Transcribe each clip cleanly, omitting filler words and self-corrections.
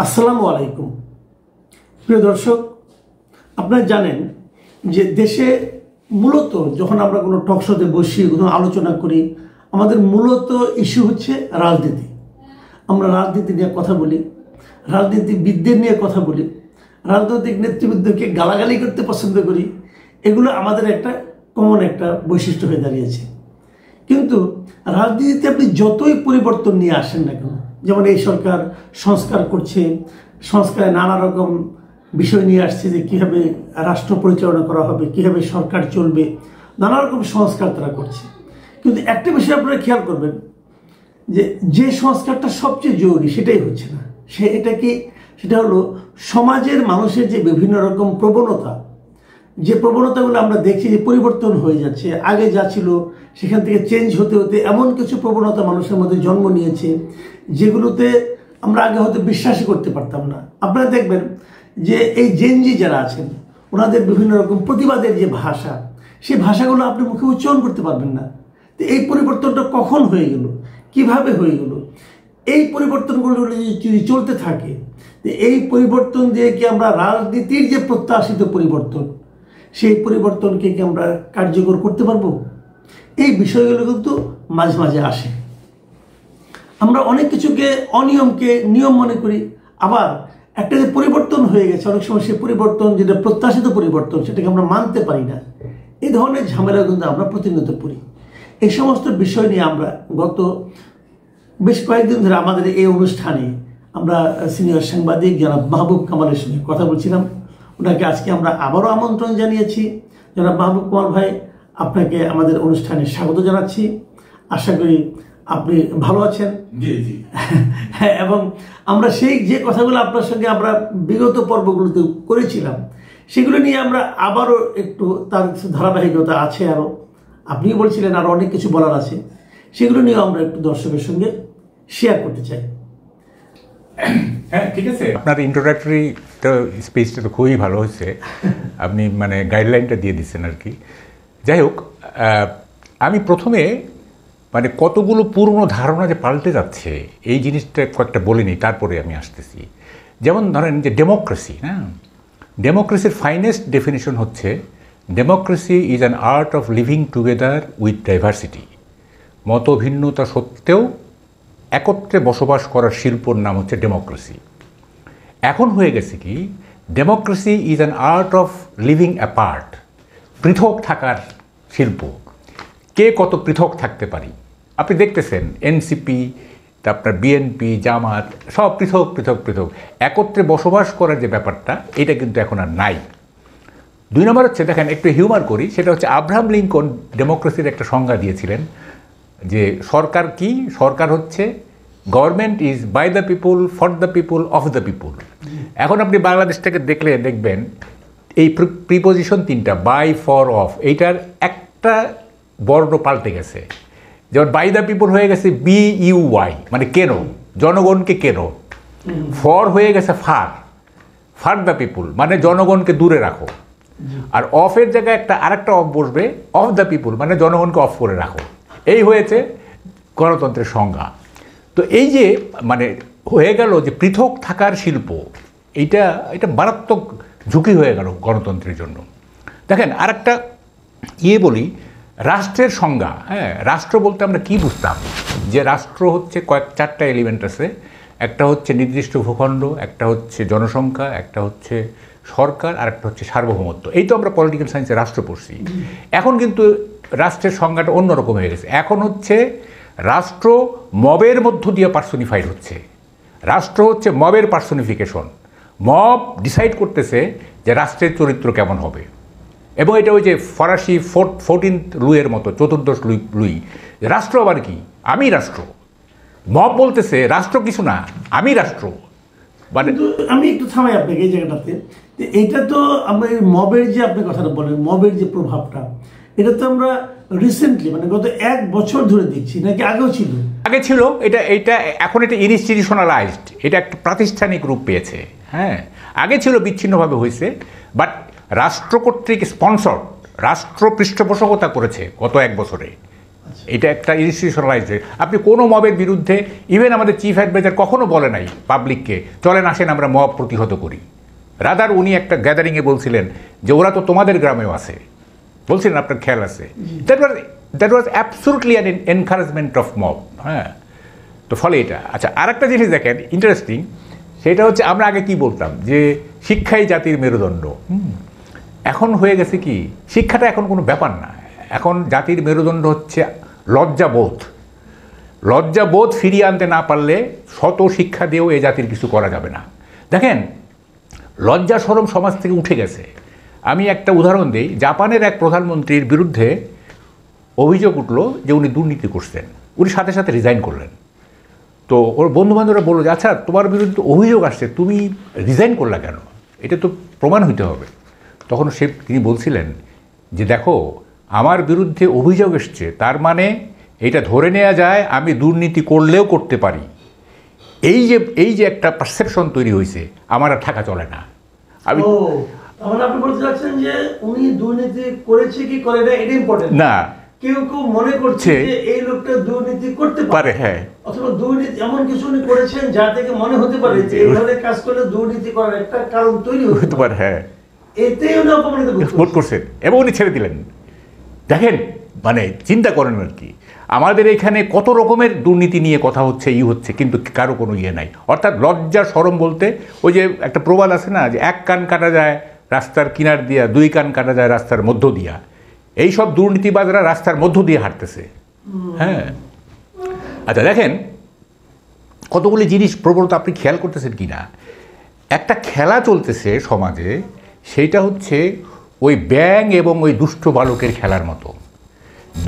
আসসালামু আলাইকুম প্রিয় দর্শক, আপনারা জানেন যে দেশে মূলত যখন আমরা কোনো টকশোতে বসি, কোনো আলোচনা করি, আমাদের মূলত ইস্যু হচ্ছে রাজনীতি। আমরা রাজনীতি নিয়ে কথা বলি, রাজনীতিবিদদের নিয়ে কথা বলি, রাজনৈতিক নেতৃবৃন্দকে গালাগালি করতে পছন্দ করি। এগুলো আমাদের একটা কমন একটা বৈশিষ্ট্য হয়ে দাঁড়িয়েছে। কিন্তু রাজনীতিতে আপনি যতই পরিবর্তন নিয়ে আসেন না কেন, যেমন এই সরকার সংস্কার করছে, সংস্কারে নানা রকম বিষয় নিয়ে আসছে যে কীভাবে রাষ্ট্র পরিচালনা করা হবে, কীভাবে সরকার চলবে, নানা রকম সংস্কার তারা করছে। কিন্তু একটা বিষয় আপনারা খেয়াল করবেন যে সংস্কারটা সবচেয়ে জরুরি সেটাই হচ্ছে না। সেটা হলো সমাজের মানুষের যে বিভিন্ন রকম প্রবণতা, যে প্রবণতাগুলো আমরা দেখছি যে পরিবর্তন হয়ে যাচ্ছে। আগে যা ছিল সেখান থেকে চেঞ্জ হতে হতে এমন কিছু প্রবণতা মানুষের মধ্যে জন্ম নিয়েছে যেগুলোতে আমরা আগে হয়তো বিশ্বাসই করতে পারতাম না। আপনারা দেখবেন যে এই জেনজি যারা আছেন ওনাদের বিভিন্ন রকম প্রতিবাদের যে ভাষা, সেই ভাষাগুলো আপনি মুখে উচ্চারণ করতে পারবেন না। তো এই পরিবর্তনটা কখন হয়ে গেল, কিভাবে হয়ে গেল? এই পরিবর্তনগুলো যদি চলতে থাকে, এই পরিবর্তন দিয়ে কি আমরা রাজনীতির যে প্রত্যাশিত পরিবর্তন, সেই পরিবর্তনকে কি আমরা কার্যকর করতে পারবো? এই বিষয়গুলো কিন্তু মাঝে মাঝে আসে। আমরা অনেক কিছুকে অনিয়মকে নিয়ম মনে করি, আবার একটা যে পরিবর্তন হয়ে গেছে অনেক সময় সেই পরিবর্তন যেটা প্রত্যাশিত পরিবর্তন সেটাকে আমরা মানতে পারি না। এই ধরনের ঝামেলা কিন্তু আমরা প্রতিনিয়ত পড়ি। এই সমস্ত বিষয় নিয়ে আমরা গত বেশ কয়েকদিন ধরে আমাদের এই অনুষ্ঠানে আমরা সিনিয়র সাংবাদিক জনাব মাহবুব কামালের সঙ্গে কথা বলছিলাম। ওনাকে আজকে আমরা আবারও আমন্ত্রণ জানিয়েছি। জনাব মাহবুব কামাল ভাই, আপনাকে আমাদের অনুষ্ঠানে স্বাগত জানাচ্ছি। আশা করি আপনি ভালো আছেন। জি জি। হ্যাঁ, এবং আমরা সেই যে কথাগুলো আপনার সঙ্গে আমরা বিগত পর্বগুলোতে করেছিলাম সেগুলো নিয়ে আমরা আবারও একটু, তার ধারাবাহিকতা আছে, আরও আপনিও বলছিলেন আরও অনেক কিছু বলার আছে, সেগুলো নিয়েও আমরা একটু দর্শকের সঙ্গে শেয়ার করতে চাই। হ্যাঁ, ঠিক আছে। আপনার ইন্ট্রোডাক্টরি স্পিচটা তো খুবই ভালো হয়েছে। আপনি মানে গাইডলাইনটা দিয়ে দিচ্ছেন আর কি। যাই হোক, আমি প্রথমে মানে কতগুলো পুরনো ধারণা যে পাল্টে যাচ্ছে এই জিনিসটা কয়েকটা বলে নিই, তারপরে আমি আসতেছি। যেমন ধরেন যে ডেমোক্রেসি, হ্যাঁ, ডেমোক্রেসির ফাইনেস্ট ডেফিনেশন হচ্ছে democracy is an art of living together with diversity. মতভিন্নতা সত্ত্বেও একত্রে বসবাস করার শিল্পর নাম হচ্ছে ডেমোক্রেসি। এখন হয়ে গেছে কি, democracy is an art of living apart, পৃথক থাকার শিল্প। কে কত পৃথক থাকতে পারি আপনি দেখতেছেন, এনসিপি, তারপর বিএনপি, জামাত, সব পৃথক পৃথক পৃথক। একত্রে বসবাস করার যে ব্যাপারটা, এটা কিন্তু এখন আর নাই। দুই নম্বর হচ্ছে, দেখেন একটু হিউমার করি, সেটা হচ্ছে আব্রাহাম লিঙ্কন ডেমোক্রেসির একটা সংজ্ঞা দিয়েছিলেন যে সরকার কি, সরকার হচ্ছে government is by the people, for the people, of the people. এখন আপনি বাংলাদেশটাকে দেখলে দেখবেন এই প্রিপোজিশন তিনটা, বাই, ফর, অফ, এইটার একটা বর্ণ পাল্টে গেছে। যেমন বাই দ্য পিপুল হয়ে গেছে BUY, মানে কেন, জনগণকে কেন। ফর হয়ে গেছে ফার, ফার দ্য পিপুল, মানে জনগণকে দূরে রাখো। আর অফের জায়গায় আরেকটা অফ বসবে, অফ দ্য পিপুল, মানে জনগণকে অফ করে রাখো। এই হয়েছে গণতন্ত্রের সংজ্ঞা। তো এই যে মানে হয়ে গেল যে পৃথক থাকার শিল্প, এটা মারাত্মক ঝুঁকি হয়ে গেল গণতন্ত্রের জন্য। দেখেন আরেকটা বলি, রাষ্ট্রের সংজ্ঞা। হ্যাঁ, রাষ্ট্র বলতে আমরা কি বুঝতাম, যে রাষ্ট্র হচ্ছে চারটা এলিমেন্ট আছে। একটা হচ্ছে নির্দিষ্ট ভূখণ্ড, একটা হচ্ছে জনসংখ্যা, একটা হচ্ছে সরকার, আর একটা হচ্ছে সার্বভৌমত্ব। এই তো আমরা পলিটিক্যাল সায়েন্সে রাষ্ট্র পড়ছি। এখন কিন্তু রাষ্ট্রের সংজ্ঞাটা অন্যরকম হয়ে গেছে। এখন হচ্ছে রাষ্ট্র মবের মধ্য দিয়ে পার্সোনিফাইড হচ্ছে। রাষ্ট্র হচ্ছে মবের পার্সোনিফিকেশন। মব ডিসাইড করতেছে যে রাষ্ট্রের চরিত্র কেমন হবে। এবং এটা ওই যে ফরাসি 14th লুইয়ের মতো, 14দশ লুই, রাষ্ট্র আবার কি, আমি রাষ্ট্র। মব বলতেছে রাষ্ট্র কিছু না, আমি রাষ্ট্র। মানে আমি একটু থামাই আপনাকে এই জায়গাটাতে। এইটা তো আমরা মবের যে আপনি কথাটা বলেন, মবের যে প্রভাবটা, এটা তো আমরা রিসেন্টলি মানে গত 1 বছর ধরে দেখছি, নাকি আগেও ছিল? আগে ছিল এটা এখন এটা ইনস্টিটিউশনালাইজড, এটা একটা প্রাতিষ্ঠানিক রূপ পেয়েছে। হ্যাঁ, আগে ছিল বিচ্ছিন্নভাবে হয়েছে, বাট রাষ্ট্র কর্তৃক স্পন্সর, রাষ্ট্র পৃষ্ঠপোষকতা করেছে গত 1 বছরে। এটা একটা ইনস্টিটিউশনালাইজড। আপনি কোনো মবের বিরুদ্ধে, ইভেন আমাদের চিফ অ্যাডভাইজার কখনো বলে নাই পাবলিককে চলেন আসেন আমরা মব প্রতিহত করি। রাদার উনি একটা গ্যাদারিংয়ে বলছিলেন যে ওরা তো তোমাদের গ্রামেও আছে, বলছিলেন আপনার খেয়াল আছে। That was absolutely an encouragement of mob. হ্যাঁ, তো ফলে এটা। আচ্ছা, আর একটা জিনিস দেখেন ইন্টারেস্টিং, সেটা হচ্ছে আমরা আগে কি বলতাম যে শিক্ষাই জাতির মেরুদণ্ড। এখন হয়ে গেছে কি, শিক্ষাটা এখন কোনো ব্যাপার না, এখন জাতির মেরুদণ্ড হচ্ছে লজ্জাবোধ। লজ্জাবোধ ফিরিয়ে আনতে না পারলে শত শিক্ষা দিয়েও এ জাতির কিছু করা যাবে না। দেখেন, লজ্জা শরম সমাজ থেকে উঠে গেছে। আমি একটা উদাহরণ দিই, জাপানের এক প্রধানমন্ত্রীর বিরুদ্ধে অভিযোগ উঠল যে উনি দুর্নীতি করছেন, উনি সাথে সাথে রিজাইন করলেন। তো ওর বন্ধুবান্ধবরা বললো যে আচ্ছা তোমার বিরুদ্ধে অভিযোগ আসছে, তুমি রিজাইন করলা কেন, এটা তো প্রমাণ হইতে হবে। তখন তিনি বলছিলেন যে দেখো আমার বিরুদ্ধে অভিযোগ এসছে, তার মানে এটা ধরে নেওয়া যায় আমি দুর্নীতি করলেও করতে পারি। এই যে একটা পারসেপশন তৈরি হয়েছে, আমার আর থাকা চলে না। আপনি বলতে চাচ্ছেন যে উনি দুর্নীতি করেছে কি করে না এটা ইম্পর্টেন্ট না, কেউ কেউ মনে করছে যে এই লোকটা দুর্নীতি করতে পারে, হ্যাঁ, অথবা দুর্নীতি এমন কিছু উনি করেছেন যা থেকে মনে হতে পারে যে এই ধরনের কাজ করলে দুর্নীতি করার একটা কারণ তৈরি হতে পারে। হ্যাঁ, এতেই উনি অপমানিত বোধ করছেন এবং উনি ছেড়ে দিলেন। দেখেন, মানে চিন্তা করেন আর কি, আমাদের এখানে কত রকমের দুর্নীতি নিয়ে কথা হচ্ছে, হচ্ছে, কিন্তু কারো কোনো ইয়ে নাই। অর্থাৎ লজ্জা শরম বলতে ওই যে একটা প্রবাদ আছে না যে এক কান কাটা যায় রাস্তার কিনার দিয়া, দুই কান কাটা যায় রাস্তার মধ্য দিয়া। এইসব দুর্নীতিবাজরা রাস্তার মধ্য দিয়ে হাঁটতেছে। হ্যাঁ, আচ্ছা দেখেন কতগুলি জিনিস প্রবণতা আপনি খেয়াল করতেছেন কি না। একটা খেলা চলতেছে সমাজে, সেইটা হচ্ছে ওই ব্যাঙ এবং ওই দুষ্ট বালকের খেলার মতো।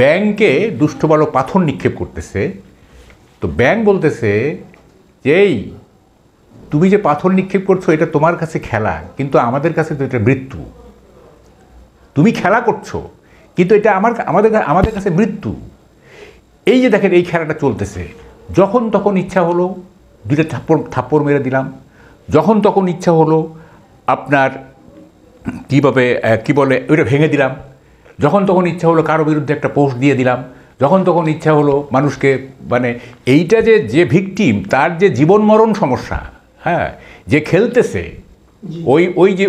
ব্যাঙকে দুষ্ট বালক পাথর নিক্ষেপ করতেছে, তো ব্যাঙ বলতেছে যে এই তুমি যে পাথর নিক্ষেপ করছো এটা তোমার কাছে খেলা, কিন্তু আমাদের কাছে তো এটা মৃত্যু। তুমি খেলা করছো কিন্তু এটা আমাদের কাছে মৃত্যু। এই যে দেখেন এই খেলাটা চলতেছে, যখন তখন ইচ্ছা হলো দুইটা থাপ্পড় মেরে দিলাম, যখন তখন ইচ্ছা হলো আপনার কি বলে ওইটা ভেঙে দিলাম, যখন তখন ইচ্ছা হলো কারো বিরুদ্ধে একটা পোস্ট দিয়ে দিলাম, যখন তখন ইচ্ছা হলো মানুষকে, মানে এইটা যে ভিকটিম তার যে জীবন মরণ সমস্যা, হ্যাঁ, যে খেলতেছে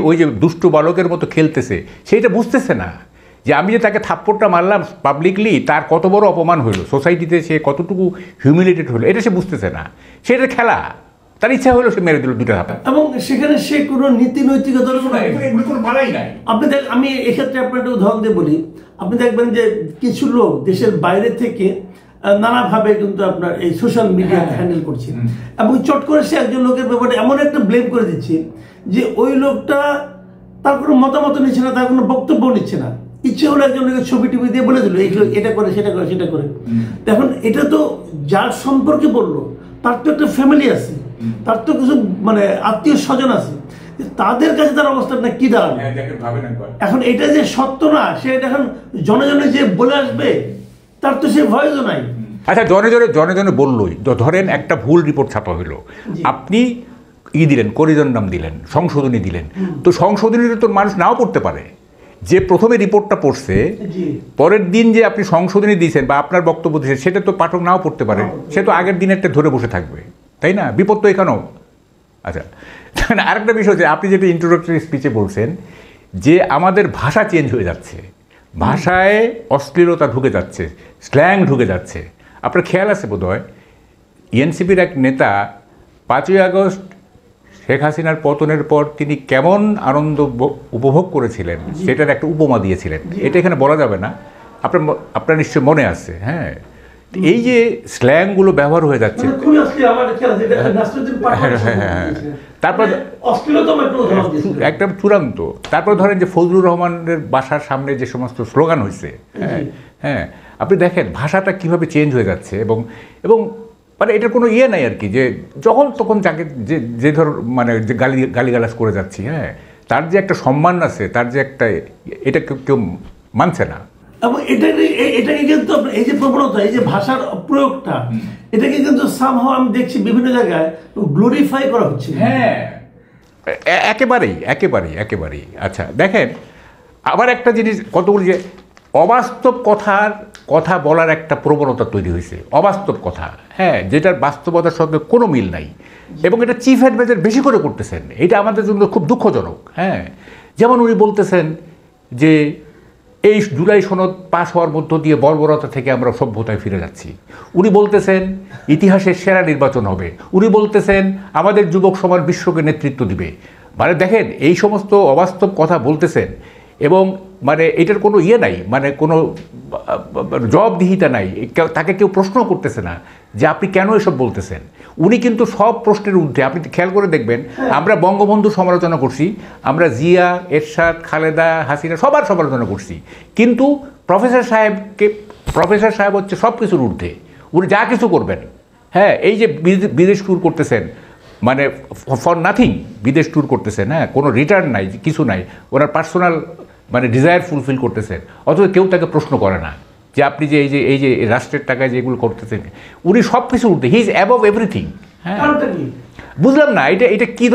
ওই যে দুষ্ট বালকের মতো খেলতেছে, সেইটা বুঝতেছে না যে আমি যে তাকে থাপ্পড়টা মারলাম পাবলিকলি, তার কত বড় অপমান হইল, সোসাইটিতে সে কতটুকু হিউমিলেটেড হলো, এটা সে বুঝতেছে না। সেটা খেলা, তার ইচ্ছা হলো সে মেরে দিল দুটো হাত, এবং সেখানে সে কোনো নীতি নৈতিকতার কোনো বালাই নাই। আমি এক্ষেত্রে আপনার একটা উদাহরণ দিয়ে বলি, আপনি দেখবেন যে কিছু লোক দেশের বাইরে থেকে নানাভাবে কিন্তু আপনার এই সোশ্যাল মিডিয়া হ্যান্ডেল করছে, এবং চট করে সে একজন লোকের ব্যাপারে এমন একটা ব্লেম করে দিচ্ছে যে ওই লোকটা তার কোনো মতামত নিচ্ছে না, তার কোনো বক্তব্য নিচ্ছে না, ইচ্ছে হলো একজনকে ছবি টিভি দিয়ে বলে দিল এটা করে সেটা করে সেটা করে। এখন এটা তো যার সম্পর্কে বললো তার তো একটা ফ্যামিলি আছে, তার তো কিছু মানে আত্মীয় স্বজন আছে, তাদের কাছে তার অবস্থাটা কি দাঁড়াবে। এখন এটা যে সত্য না, সে এখন জনে জনে যে বলে আসবে তার তো সে ভয়ও নাই। আচ্ছা, জনে জনে বললোই, ধরেন একটা ভুল রিপোর্ট ছাপা হইলো, আপনি দিলেন, করিডোর দিলেন, সংশোধনী দিলেন, তো সংশোধনীটা তো মানুষ নাও পড়তে পারে। যে প্রথমে রিপোর্টটা পড়ছে, পরের দিন যে আপনি সংশোধনী দিয়েছেন বা আপনার বক্তব্য দিয়েছেন, সেটা তো পাঠক নাও পড়তে পারে, সে তো আগের দিনেরটা ধরে বসে থাকবে, তাই না? বিপদ তো এখানেও। আচ্ছা, আরেকটা বিষয় হচ্ছে আপনি যেটা ইন্ট্রোডাক্টরি স্পিচে বলছেন যে আমাদের ভাষা চেঞ্জ হয়ে যাচ্ছে, ভাষায় অশ্লীলতা ঢুকে যাচ্ছে, স্ল্যাং ঢুকে যাচ্ছে। আপনার খেয়াল আছে বোধহয় এনসিপির এক নেতা 5ই আগস্ট শেখ হাসিনার পতনের পর তিনি কেমন আনন্দ উপভোগ করেছিলেন সেটার একটা উপমা দিয়েছিলেন। এটা এখানে বলা যাবে না, আপনার নিশ্চয় মনে আছে। হ্যাঁ, এই যে স্ল্যাংগুলো ব্যবহার হয়ে যাচ্ছে, তারপর একটা চূড়ান্ত, তারপর ধরেন যে ফজলুর রহমানের বাসার সামনে যে সমস্ত স্লোগান হয়েছে, হ্যাঁ, আপনি দেখেন ভাষাটা কিভাবে চেঞ্জ হয়ে যাচ্ছে, এবং মানে এটার কোনো ইয়ে নাই আর কি, যে যখন তখন যাকে যে ধর মানে যে গালিগালাজ করে যাচ্ছি, হ্যাঁ, তার যে একটা সম্মান আছে, তার যে একটা, এটা কেউ মানছে না। এবং এটাকে কিন্তু এই যে প্রবণতা, এই যে ভাষার প্রয়োগটা, এটাকে কিন্তু সামহাও আমি দেখছি বিভিন্ন জায়গায় গ্লোরিফাই করা হচ্ছে। হ্যাঁ, একেবারেই। আচ্ছা দেখেন, আবার একটা জিনিস, কতগুলি যে অবাস্তব কথার কথা বলার একটা প্রবণতা তৈরি হয়েছে, অবাস্তব কথা, হ্যাঁ, যেটার বাস্তবতার সঙ্গে কোনো মিল নাই, এবং এটা চিফ অ্যাডভাইজার বেশি করে করতেছেন। এটা আমাদের জন্য খুব দুঃখজনক। হ্যাঁ, যেমন উনি বলতেছেন যে এই জুলাই সনদ পাশ হওয়ার মধ্য দিয়ে বর্বরতা থেকে আমরা সভ্যতায় ফিরে যাচ্ছি। উনি বলতেছেন ইতিহাসের সেরা নির্বাচন হবে। উনি বলতেছেন আমাদের যুবক সমাজ বিশ্বকে নেতৃত্ব দিবে। মানে দেখেন, এই সমস্ত অবাস্তব কথা বলতেছেন, এবং মানে এটার কোনো ইয়ে নাই, মানে কোনো জবাবদিহিতা নাই, তাকে কেউ প্রশ্ন করতেছে না যে আপনি কেন এসব বলতেছেন। উনি কিন্তু সব প্রশ্নের ঊর্ধ্বে। আপনি খেয়াল করে দেখবেন, আমরা বঙ্গবন্ধু সমালোচনা করছি, আমরা জিয়া, এরশাদ, খালেদা, হাসিনা সবার সমালোচনা করছি, কিন্তু প্রফেসর সাহেব হচ্ছে সব কিছুর ঊর্ধ্বে। উনি যা কিছু করবেন, হ্যাঁ, এই যে বিদেশ ট্যুর করতেছেন, মানে ফর নাথিং বিদেশ ট্যুর করতেছেন, হ্যাঁ, কোনো রিটার্ন নাই, কিছু নাই, ওনার পার্সোনাল মানে ডিজায়ার ফুলফিল করতেছেন, অথচ কেউ তাকে প্রশ্ন করে না যে আপনি যে এই যে রাষ্ট্রের টাকায় যেগুলো করতেছেন, উনি সব কিছু উঠতে, হি ইজ অ্যাবভ এভরিথিং। হ্যাঁ, বুঝলাম না এটা কি,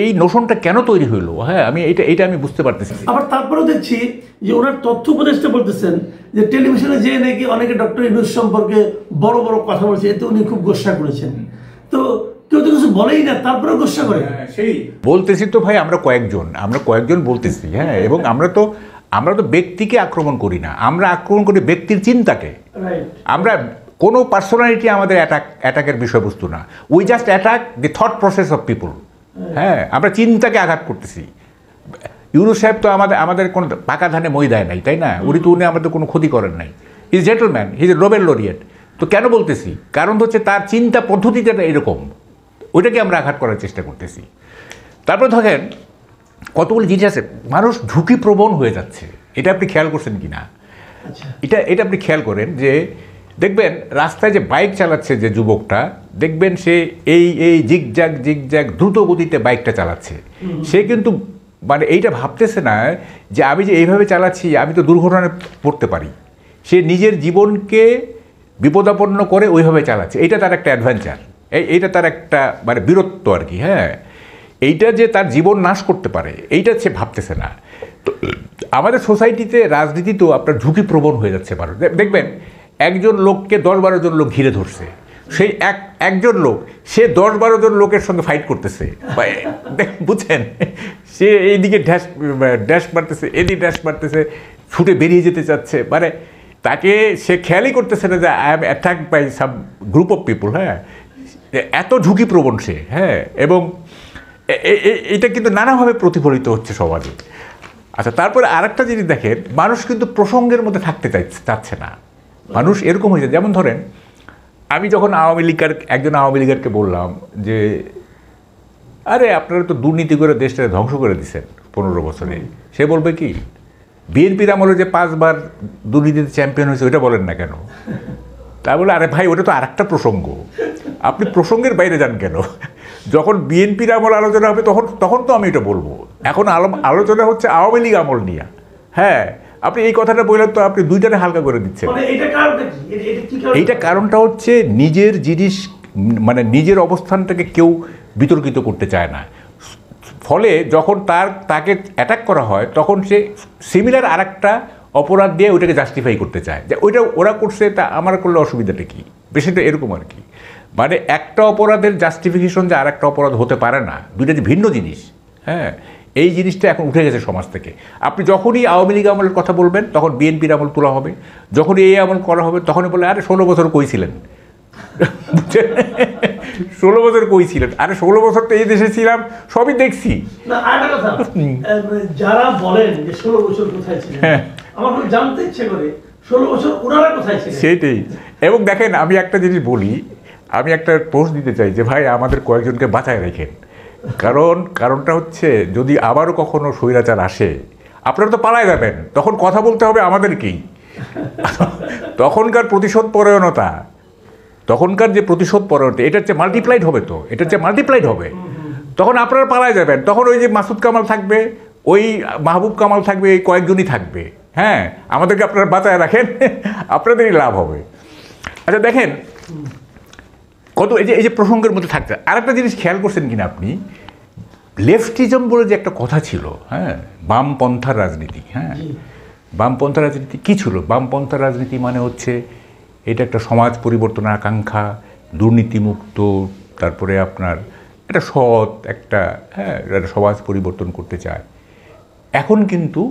এই নোশনটা কেন তৈরি হইলো? হ্যাঁ, আমি এটা আমি বুঝতে পারতেছি। আবার তারপরেও দেখছি যে ওনার তথ্য উপদেষ্টা বলতেছেন যে টেলিভিশনে যে নাকি অনেকে ডক্টর ইউনূস সম্পর্কে বড় বড় কথা বলছে, এতে উনি খুব গোসা করেছেন। তো কেউ তো কিছু বলেই না, তারপরেও গোসা করে। সেই বলতেছি তো ভাই, আমরা কয়েকজন বলতেছি। হ্যাঁ, এবং আমরা তো ব্যক্তিকে আক্রমণ করি না, আমরা আক্রমণ করি ব্যক্তির চিন্তাকে। আমরা কোনো পার্সোনালিটি আমাদের অ্যাটাকের বিষয়বস্তু না। We just attack the thought process of people. হ্যাঁ, আমরা চিন্তাকে আঘাত করতেছি। ইউনূস সাহেব তো আমাদের কোনো পাকা ধানে মই দেয় নাই, তাই না? উনি আমাদের কোনো ক্ষতি করেন নাই। He is gentleman, he is a Nobel laureate. তো কেন বলতেছি? কারণ হচ্ছে তার চিন্তা পদ্ধতিটা এরকম, ওইটাকে আমরা আঘাত করার চেষ্টা করতেছি। তারপরে ধরেন কতগুলো জিনিস আছে, মানুষ ঝুঁকিপ্রবণ হয়ে যাচ্ছে। এটা আপনি খেয়াল করছেন কি না? এটা আপনি খেয়াল করেন যে দেখবেন রাস্তায় যে বাইক চালাচ্ছে যে যুবকটা, দেখবেন সে এই জিগজ্যাগ দ্রুত গতিতে বাইকটা চালাচ্ছে। সে কিন্তু মানে এইটা ভাবতেছে না যে আমি যে এইভাবে চালাচ্ছি আমি তো দুর্ঘটনায় পড়তে পারি। সে নিজের জীবনকে বিপদাপন্ন করে ওইভাবে চালাচ্ছে। এইটা তার একটা অ্যাডভেঞ্চার, এইটা তার একটা মানে বীরত্ব আর কি। হ্যাঁ, এইটা যে তার জীবন নাশ করতে পারে, এইটা সে ভাবতেছে না। তো আমাদের সোসাইটিতে, রাজনীতিতেও আপনার ঝুঁকিপ্রবণ হয়ে যাচ্ছে। দেখবেন একজন লোককে 10-12 জন লোক ঘিরে ধরছে, সেই একজন লোক সে 10-12 জন লোকের সঙ্গে ফাইট করতেছে, বুঝছেন? সে এইদিকে ড্যাশ মারতেছে, এদিকে ড্যাশ মারতেছে, ছুটে বেরিয়ে যেতে চাচ্ছে। মানে তাকে সে খেয়ালই করতেছে না যে I am attack by some group of people. হ্যাঁ, এত ঝুঁকিপ্রবণ সে। হ্যাঁ, এবং এটা কিন্তু নানাভাবে প্রতিফলিত হচ্ছে সমাজে। আচ্ছা, তারপরে আরেকটা জিনিস দেখেন, মানুষ কিন্তু প্রসঙ্গের মধ্যে থাকতে চাচ্ছে না। মানুষ এরকম হয়েছে, যেমন ধরেন আমি যখন একজন আওয়ামী লীগারকে বললাম যে আরে আপনারা তো দুর্নীতি করে দেশটা ধ্বংস করে দিচ্ছেন 15 বছরে, সে বলবে কি বিএনপির আমলে যে 5 বার দুর্নীতিতে চ্যাম্পিয়ন হয়েছে ওইটা বলেন না কেন? তা বলে আরে ভাই ওটা তো আরেকটা প্রসঙ্গ, আপনি প্রসঙ্গের বাইরে যান কেন? যখন বিএনপির আমল আলোচনা হবে তখন তো আমি এটা বলবো। এখন আলোচনা হচ্ছে আওয়ামী লীগ আমল নিয়ে। হ্যাঁ, আপনি এই কথাটা বললেন তো আপনি দুইটারে হালকা করে দিচ্ছেন। এইটা কারণটা হচ্ছে নিজের জিনিস মানে নিজের অবস্থানটাকে কেউ বিতর্কিত করতে চায় না। ফলে যখন তাকে অ্যাটাক করা হয় তখন সে সিমিলার আরেকটা অপরাধ দিয়ে ওইটাকে জাস্টিফাই করতে চায় যে ওইটা ওরা করছে, তা আমার করলে অসুবিধাটা কী? বেশিটা এরকম আর কি। মানে একটা অপরাধের জাস্টিফিকেশন যে আর একটা অপরাধ হতে পারে না, দুইটা যে ভিন্ন জিনিস। হ্যাঁ, এই জিনিসটা এখন উঠে গেছে সমাজ থেকে। আপনি যখনই আওয়ামী লীগ আমলের কথা বলবেন তখন বিএনপির আমল তোলা হবে, যখনই এই আমল করা হবে তখনই বলে আরে 16 বছর কই ছিলেন? 16 বছর কই ছিলেন? আরে 16 বছর তো এই দেশে ছিলাম, সবই দেখছি। যারা বলেন যে 16 বছর কোথায় ছিলেন, আমার জানতে ইচ্ছে করে 16 বছর ওনারা কোথায় ছিলেন সেটাই। এবং দেখেন আমি একটা জিনিস বলি, আমি একটা পোস্ট দিতে চাই যে ভাই আমাদের কয়েকজনকে বাঁচায় রাখেন। কারণটা হচ্ছে যদি আবারও কখনো স্বৈরাচার আসে আপনারা তো পালায় যাবেন, তখন কথা বলতে হবে আমাদেরকেই। তখনকার যে প্রতিশোধ পরায়ণতা এটার চেয়ে মাল্টিপ্লাইড হবে, তো এটার চেয়ে মাল্টিপ্লাইড হবে। তখন আপনারা পালায় যাবেন, তখন ওই যে মাসুদ কামাল থাকবে, ওই মাহবুব কামাল থাকবে, এই কয়েকজনই থাকবে। হ্যাঁ, আমাদেরকে আপনারা বাঁচায় রাখেন, আপনাদেরই লাভ হবে। আচ্ছা দেখেন কত এই যে প্রসঙ্গের মধ্যে থাকতে আরেকটা জিনিস খেয়াল করছেন কিনা আপনি, লেফটিজম বলে যে একটা কথা ছিল, হ্যাঁ, বামপন্থার রাজনীতি। হ্যাঁ, বামপন্থা রাজনীতি কী ছিল? বামপন্থা রাজনীতি মানে হচ্ছে এটা একটা সমাজ পরিবর্তনের আকাঙ্ক্ষা, দুর্নীতিমুক্ত, তারপরে আপনার একটা সৎ একটা একটা সমাজ পরিবর্তন করতে চায়। এখন কিন্তু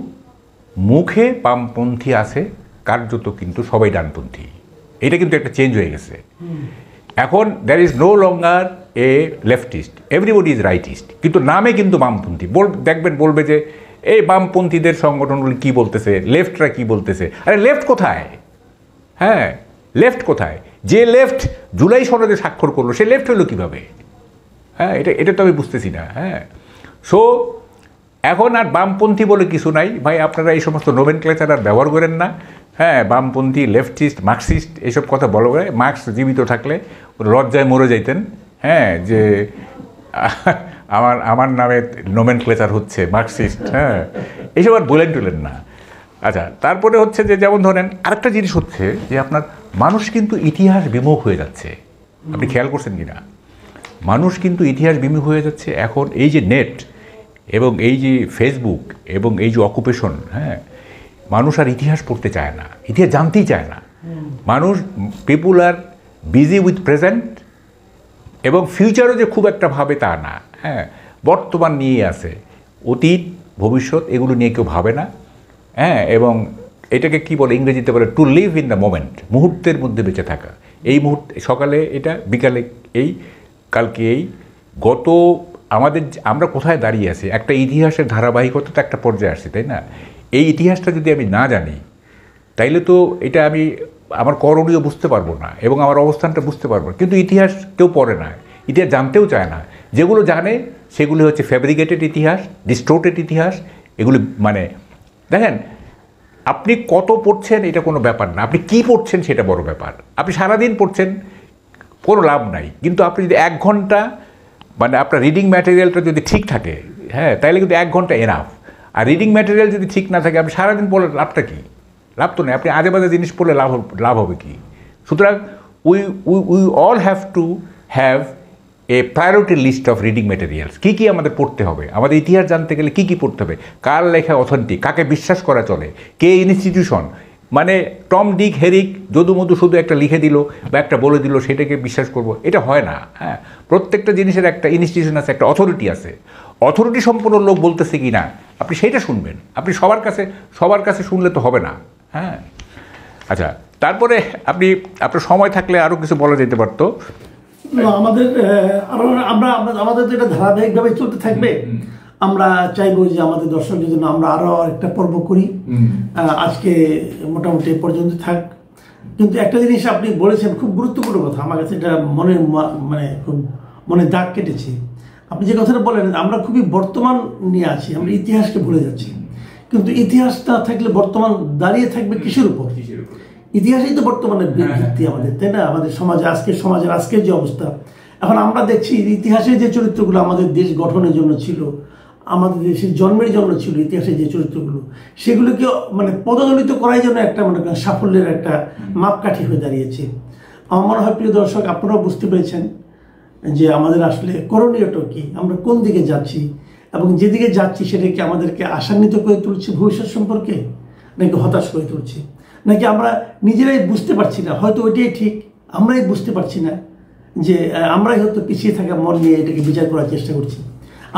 মুখে বামপন্থী আছে, কার্যত কিন্তু সবাই ডানপন্থী। এটা কিন্তু একটা চেঞ্জ হয়ে গেছে। এখন there is no longer a leftist, everybody is rightist, কিন্তু নামে কিন্তু বামপন্থী। দেখবেন বলবে যে এই বামপন্থীদের সংগঠনগুলি কী বলতেছে, লেফটরা কী বলতেছে। আরে লেফট কোথায়? হ্যাঁ, লেফট কোথায়? যে লেফট জুলাই সনদে স্বাক্ষর করলো সে লেফট হলো কীভাবে? হ্যাঁ, এটা তো আমি বুঝতেছি না। হ্যাঁ, সো এখন আর বামপন্থী বলে কিছু নাই ভাই, আপনারা এই সমস্ত নোমেনক্লেচার আর ব্যবহার করেন না। হ্যাঁ, বামপন্থী, লেফটিস্ট, মার্কসিস্ট এইসব কথা বলা করে। মার্কস জীবিত থাকলে লজ্জায় মরে যাইতেন। হ্যাঁ, যে আমার নামে নোমেনক্লেচার হচ্ছে মার্কসিস্ট। হ্যাঁ, এইসব আর বলেন টুলেন না। আচ্ছা, তারপরে হচ্ছে যে যেমন ধরেন আরেকটা জিনিস হচ্ছে যে আপনার মানুষ কিন্তু ইতিহাস বিমুখ হয়ে যাচ্ছে। আপনি খেয়াল করছেন কি না? মানুষ কিন্তু ইতিহাস বিমুখ হয়ে যাচ্ছে। এখন এই যে নেট এবং এই যে ফেসবুক এবং এই যে অকুপেশন, হ্যাঁ, মানুষ আর ইতিহাস পড়তে চায় না, ইতিহাস জানতেই চায় না। মানুষ, পিপুল আর বিজি উইথ প্রেজেন্ট, এবং ফিউচারও যে খুব একটা ভাবে তা না। হ্যাঁ, বর্তমান নিয়েই আছে, অতীত ভবিষ্যৎ এগুলো নিয়ে কেউ ভাবে না। হ্যাঁ, এবং এটাকে কি বলে ইংরেজিতে বলে to live in the moment, মুহূর্তের মধ্যে বেঁচে থাকা। এই মুহূর্তে সকালে এটা, বিকালে এই, কালকে এই, গত আমরা কোথায় দাঁড়িয়ে আছি, একটা ইতিহাসের ধারাবাহিকতা তো একটা পর্যায়ে আসছি, তাই না? এই ইতিহাসটা যদি আমি না জানি তাইলে তো এটা আমি আমার করণীয় বুঝতে পারবো না এবং আমার অবস্থানটা বুঝতে পারবো না। কিন্তু ইতিহাস কেউ পড়ে না, ইতিহাস জানতেও চায় না। যেগুলো জানে সেগুলি হচ্ছে ফ্যাব্রিকেটেড ইতিহাস, ডিস্টোর্টেড ইতিহাস। এগুলি মানে দেখেন, আপনি কত পড়ছেন এটা কোনো ব্যাপার না, আপনি কি পড়ছেন সেটা বড় ব্যাপার। আপনি সারাদিন পড়ছেন, কোনো লাভ নাই। কিন্তু আপনি যদি 1 ঘন্টা মানে আপনার রিডিং ম্যাটেরিয়ালটা যদি ঠিক থাকে, হ্যাঁ, তাহলে কিন্তু 1 ঘন্টা এনাফ। আর রিডিং ম্যাটেরিয়াল যদি ঠিক না থাকে, আপনি সারাদিন পড়লে লাভটা কী? লাভ তো নেই। আপনি আজে বাজে জিনিস পড়লে লাভ হবে কি? সুতরাং we all have to have a priority list of reading materials. কী কী আমাদের পড়তে হবে, আমাদের ইতিহাস জানতে গেলে কী কী পড়তে হবে, কার লেখা অথেন্টিক, কাকে বিশ্বাস করা চলে, কে ইনস্টিটিউশন। মানে টম ডিক হেরিক যদুমধু শুধু একটা লিখে দিল বা একটা বলে দিল সেটাকে বিশ্বাস করব, এটা হয় না। হ্যাঁ, প্রত্যেকটা জিনিসের একটা ইনস্টিটিউশন আছে, একটা অথরিটি আছে। অথরিটি সম্পন্ন লোক বলতেছে কি না আপনি সেইটা শুনবেন। আপনি সবার কাছে শুনলে তো হবে না। হ্যাঁ, আচ্ছা, তারপরে আপনার সময় থাকলে আরও কিছু বলা যেতে পারতো। আমাদের তো এটা ধারাবাহিকভাবে চলতে থাকবে। আমরা চাইবো যে আমাদের দর্শকদের জন্য আমরা আরো একটা পর্ব করি। আজকে মোটামুটি এ পর্যন্ত থাক। কিন্তু একটা জিনিস আপনি বলেছেন, খুব গুরুত্বপূর্ণ কথা, আমার কাছে এটা খুব মনে দাগ কেটেছে। আপনি যে কথাটা বলেন, আমরা খুবই বর্তমান নিয়ে আছি, আমরা ইতিহাসকে ভুলে যাচ্ছি। কিন্তু ইতিহাস না থাকলে বর্তমান দাঁড়িয়ে থাকবে কিসের উপর? ইতিহাসই তো বর্তমানের ভিত্তি আমাদের, তাই না? আমাদের সমাজের আজকের যে অবস্থা, এখন আমরা দেখছি ইতিহাসের যে চরিত্রগুলো আমাদের দেশ গঠনের জন্য ছিল, আমাদের দেশের জন্মের জন্য ছিল, ইতিহাসের যে চরিত্রগুলো, সেগুলোকে পদদলিত করার জন্য একটা সাফল্যের একটা মাপকাঠি হয়ে দাঁড়িয়েছে। আমার মনে হয় প্রিয় দর্শক, আপনারাও বুঝতে পেরেছেন যে আমাদের আসলে করণীয়টা কি, আমরা কোন দিকে যাচ্ছি এবং যেদিকে যাচ্ছি সেটা কি আমাদেরকে আশান্বিত করে তুলছে ভবিষ্যৎ সম্পর্কে, নাকি হতাশ করে তুলছে, নাকি আমরা নিজেরাই বুঝতে পারছি না, হয়তো ওইটাই ঠিক, আমরাই বুঝতে পারছি না যে আমরাই হয়তো পিছিয়ে থাকা মন নিয়ে এটাকে বিচার করার চেষ্টা করছি।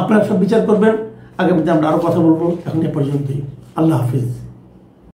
আপনারা সব বিচার করবেন, আগামীতে আমরা আরও কথা বলবো। এখন এ পর্যন্তই, আল্লাহ হাফিজ।